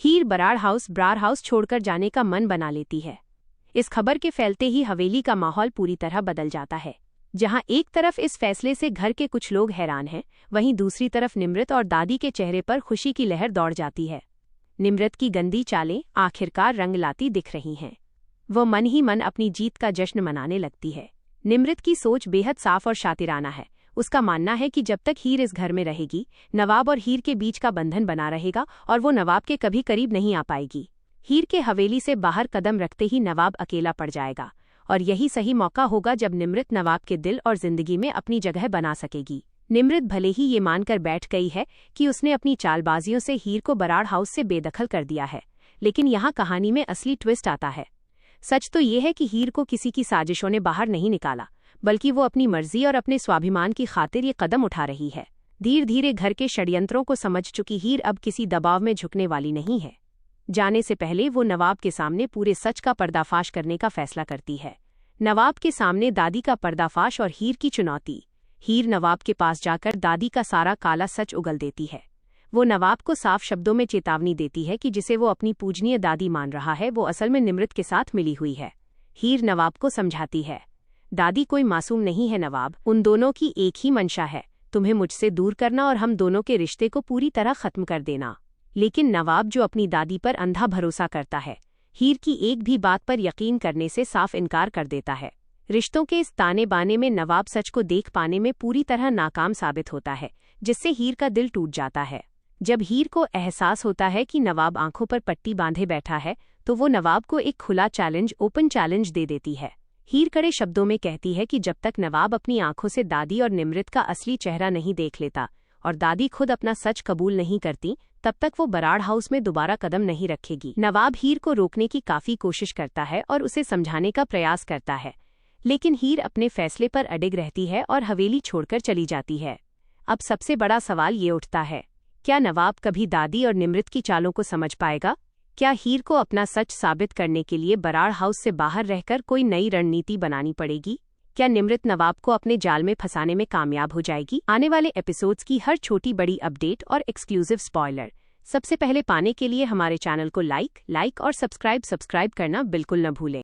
हीर Brar house छोड़कर जाने का मन बना लेती है। इस खबर के फैलते ही हवेली का माहौल पूरी तरह बदल जाता है। जहां एक तरफ इस फैसले से घर के कुछ लोग हैरान हैं, वहीं दूसरी तरफ निमृत और दादी के चेहरे पर खुशी की लहर दौड़ जाती है। निमृत की गंदी चालें आखिरकार रंग लाती दिख रही हैं। वो मन ही मन अपनी जीत का जश्न मनाने लगती है। निमृत की सोच बेहद साफ और शातिराना है। उसका मानना है कि जब तक हीर इस घर में रहेगी, नवाब और हीर के बीच का बंधन बना रहेगा और वो नवाब के कभी करीब नहीं आ पाएगी। हीर के हवेली से बाहर कदम रखते ही नवाब अकेला पड़ जाएगा और यही सही मौका होगा जब निमृत नवाब के दिल और जिंदगी में अपनी जगह बना सकेगी। निमृत भले ही ये मानकर बैठ गई है कि उसने अपनी चालबाजियों से हीर को बराड़ हाउस से बेदखल कर दिया है, लेकिन यहाँ कहानी में असली ट्विस्ट आता है। सच तो ये है कि हीर को किसी की साजिशों ने बाहर नहीं निकाला, बल्कि वो अपनी मर्जी और अपने स्वाभिमान की खातिर ये कदम उठा रही है। धीरे धीरे घर के षड्यंत्रों को समझ चुकी हीर अब किसी दबाव में झुकने वाली नहीं है। जाने से पहले वो नवाब के सामने पूरे सच का पर्दाफाश करने का फैसला करती है। नवाब के सामने दादी का पर्दाफाश और हीर की चुनौती। हीर नवाब के पास जाकर दादी का सारा काला सच उगल देती है। वो नवाब को साफ शब्दों में चेतावनी देती है कि जिसे वो अपनी पूजनीय दादी मान रहा है, वो असल में निमृत के साथ मिली हुई है। हीर नवाब को समझाती है, दादी कोई मासूम नहीं है नवाब, उन दोनों की एक ही मंशा है, तुम्हें मुझसे दूर करना और हम दोनों के रिश्ते को पूरी तरह खत्म कर देना। लेकिन नवाब, जो अपनी दादी पर अंधा भरोसा करता है, हीर की एक भी बात पर यकीन करने से साफ इनकार कर देता है। रिश्तों के इस ताने बाने में नवाब सच को देख पाने में पूरी तरह नाकाम साबित होता है, जिससे हीर का दिल टूट जाता है। जब हीर को एहसास होता है कि नवाब आंखों पर पट्टी बांधे बैठा है, तो वो नवाब को एक खुला चैलेंज, ओपन चैलेंज दे देती है। हीर कड़े शब्दों में कहती है कि जब तक नवाब अपनी आंखों से दादी और निमृत का असली चेहरा नहीं देख लेता और दादी खुद अपना सच कबूल नहीं करती, तब तक वो बराड़ हाउस में दोबारा कदम नहीं रखेगी। नवाब हीर को रोकने की काफी कोशिश करता है और उसे समझाने का प्रयास करता है, लेकिन हीर अपने फैसले पर अडिग रहती है और हवेली छोड़कर चली जाती है। अब सबसे बड़ा सवाल ये उठता है, क्या नवाब कभी दादी और निमृत की चालों को समझ पाएगा? क्या हीर को अपना सच साबित करने के लिए बराड़ हाउस से बाहर रहकर कोई नई रणनीति बनानी पड़ेगी? क्या निमृत नवाब को अपने जाल में फंसाने में कामयाब हो जाएगी? आने वाले एपिसोड्स की हर छोटी बड़ी अपडेट और एक्सक्लूसिव स्पॉइलर सबसे पहले पाने के लिए हमारे चैनल को लाइक और सब्सक्राइब करना बिल्कुल न भूलें।